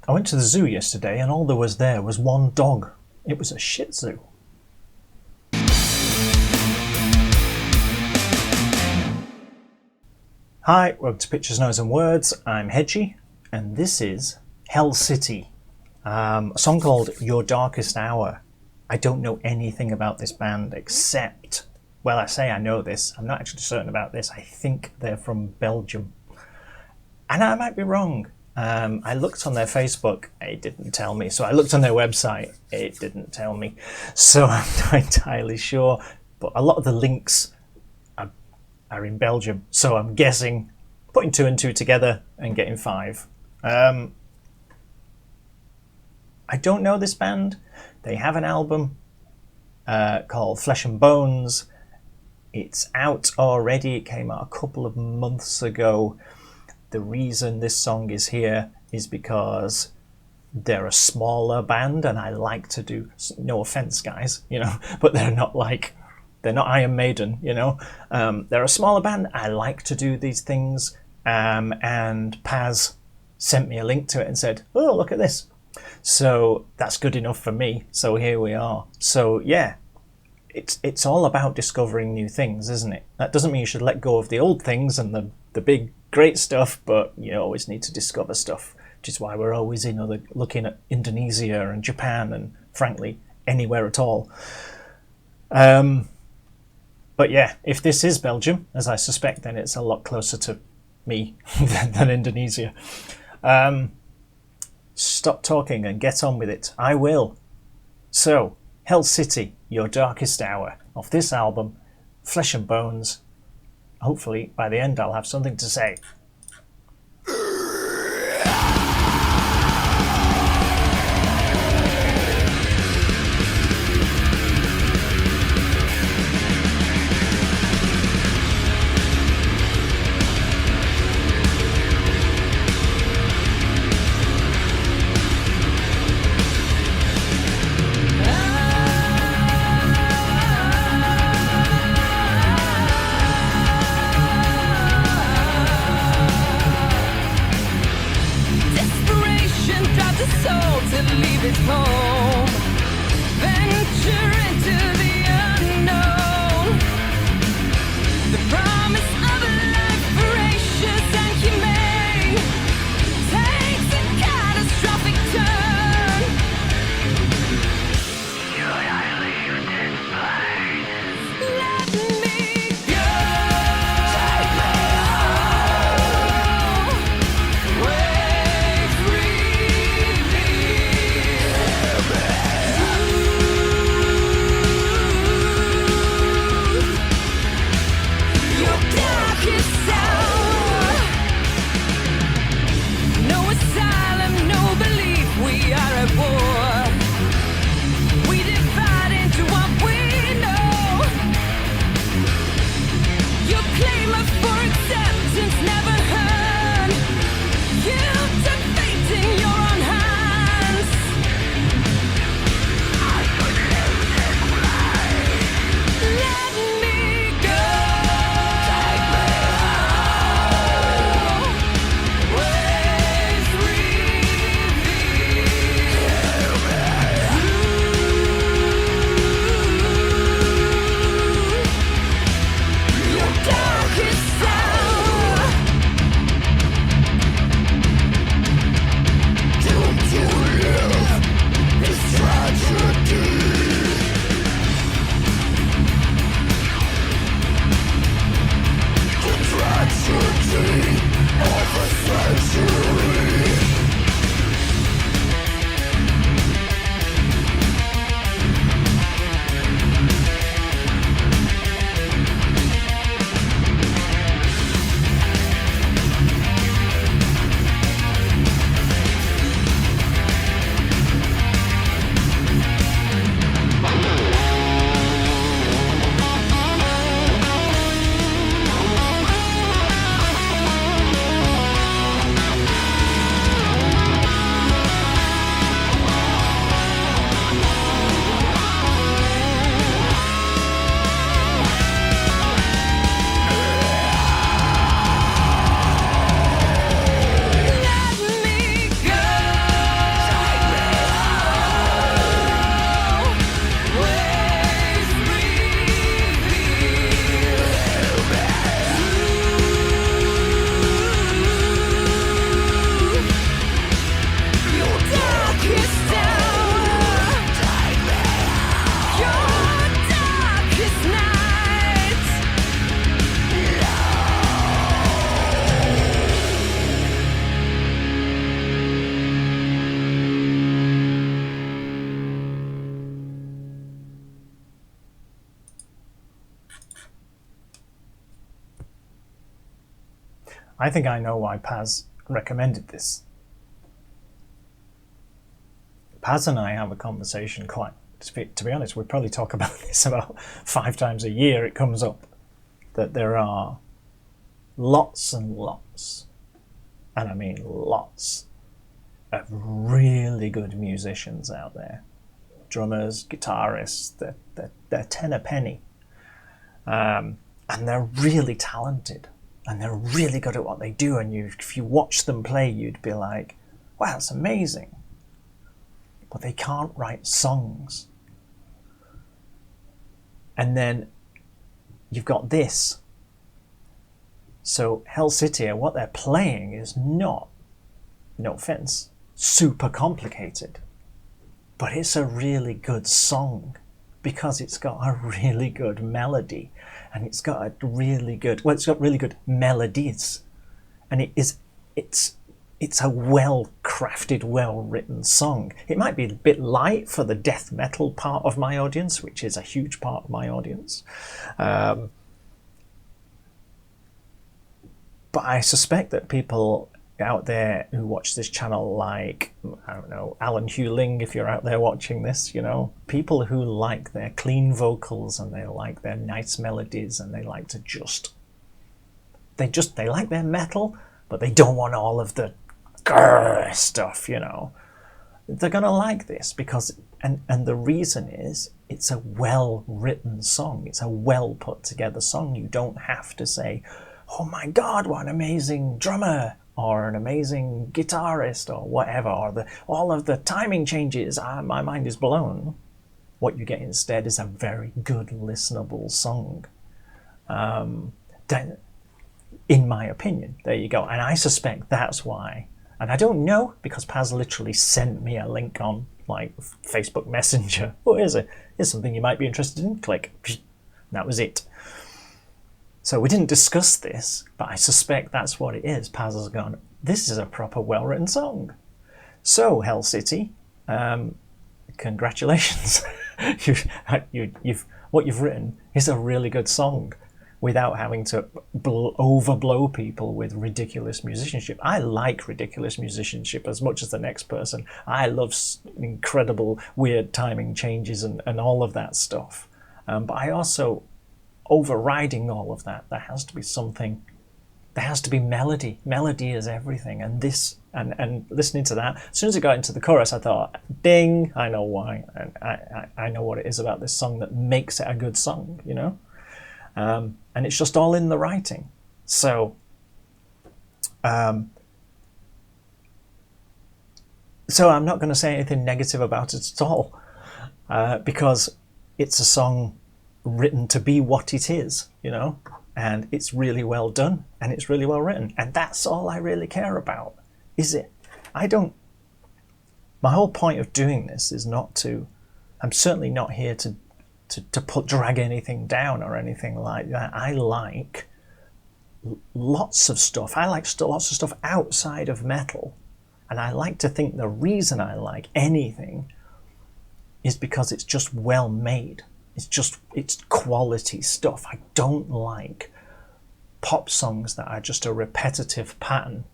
I went to the zoo yesterday and all there was one dog. It was a Shih Tzu. Hi, welcome to Pictures, Noise and Words. I'm Hedgy, and this is Hell City, a song called Your Darkest Hour. I don't know anything about this band except, well, I say I know this. I'm not actually certain about this. I think they're from Belgium. And I might be wrong. I looked on their Facebook, it didn't tell me. So I looked on their website, it didn't tell me. So I'm not entirely sure. But a lot of the links are in Belgium. So I'm guessing, putting 2 and 2 together and getting 5. I don't know this band. They have an album called Flesh and Bones. It's out already. It came out a couple of months ago. The reason this song is here is because they're a smaller band and I like to do, no offense guys, but they're not Iron Maiden, they're a smaller band. I like to do these things. And Paz sent me a link to it and said, oh, look at this. So that's good enough for me. So here we are. So yeah, it's all about discovering new things, isn't it? That doesn't mean you should let go of the old things and the big great stuff, but you always need to discover stuff, which is why we're always looking at Indonesia and Japan and frankly anywhere at all. But yeah, if this is Belgium, as I suspect, then it's a lot closer to me than Indonesia. Stop talking and get on with it. I will. So, Hell City, Your Darkest Hour, off this album, Flesh and Bones. Hopefully, by the end, I'll have something to say. Your I think I know why Paz recommended this. Paz and I have a conversation quite, to be honest, we probably talk about this about 5 times a year. It comes up that there are lots and lots, and I mean lots, of really good musicians out there. Drummers, guitarists, they're 10 a penny. And they're really talented, and they're really good at what they do, and if you watch them play, you'd be like, wow, that's amazing. But they can't write songs. And then you've got this. So Hell City, what they're playing is not, no offense, super complicated. But it's a really good song because it's got a really good melody, and it's got a really good, well, it's got really good melodies, and it's a well-crafted, well-written song. It might be a bit light for the death metal part of my audience, which is a huge part of my audience. But I suspect that people out there who watch this channel, like, I don't know, Alan Hewling, if you're out there watching this, you know, people who like their clean vocals and they like their nice melodies and they like to they like their metal, but they don't want all of the grrr stuff, you know. They're gonna like this because, and the reason is, it's a well-written song. It's a well-put-together song. You don't have to say, oh my God, what an amazing drummer, or an amazing guitarist, or whatever, or all of the timing changes, my mind is blown. What you get instead is a very good, listenable song. In my opinion, there you go. And I suspect that's why. And I don't know, because Paz literally sent me a link on like Facebook Messenger. What is it? Here's something you might be interested in. Click. That was it. So we didn't discuss this, but I suspect that's what it is. Paz has gone, this is a proper well-written song. So, Hell City, congratulations. What you've written is a really good song without having to overblow people with ridiculous musicianship. I like ridiculous musicianship as much as the next person. I love incredible, weird timing changes and all of that stuff. But I also, overriding all of that, there has to be something, there has to be melody. Melody is everything. And this, and listening to that, as soon as I got into the chorus, I thought, ding, I know why. And I know what it is about this song that makes it a good song, you know? And it's just all in the writing. So, so I'm not going to say anything negative about it at all, because it's a song written to be what it is, you know, and it's really well done and it's really well written, and that's all I really care about. Is it? My whole point of doing this is not to, I'm certainly not here to drag anything down or anything like that. I like lots of stuff. I like lots of stuff outside of metal, and I like to think the reason I like anything is because it's just well made. It's quality stuff. I don't like pop songs that are just a repetitive pattern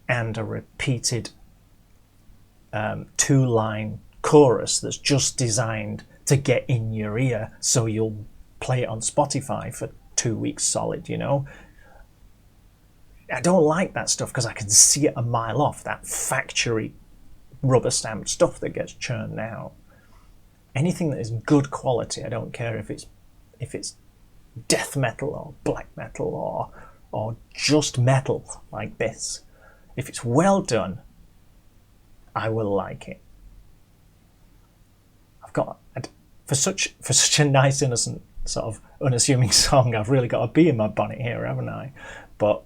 and a repeated 2-line chorus that's just designed to get in your ear so you'll play it on Spotify for 2 weeks solid, you know? I don't like that stuff because I can see it a mile off, that factory rubber stamped stuff that gets churned out. Anything that is good quality, I don't care if it's death metal or black metal or just metal like this. If it's well done, I will like it. I've got, for such a nice, innocent, sort of unassuming song, I've really got a bee in my bonnet here, haven't I? But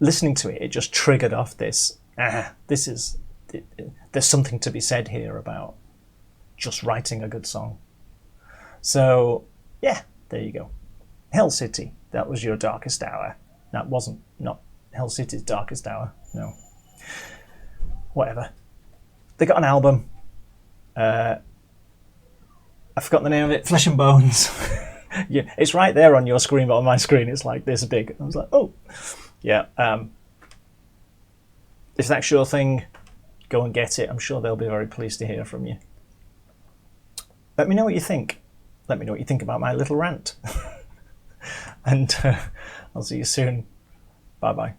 listening to it, it just triggered off this. There's something to be said here about just writing a good song. So yeah, there you go. Hell City, that was your darkest hour. That wasn't not Hell City's darkest hour, no. Whatever. They got an album. I forgot the name of it. Flesh and Bones. Yeah, it's right there on your screen, but on my screen it's like this big. I was like, oh, yeah. If that's your thing, go and get it. I'm sure they'll be very pleased to hear from you. Let me know what you think. Let me know what you think about my little rant. And I'll see you soon. Bye-bye.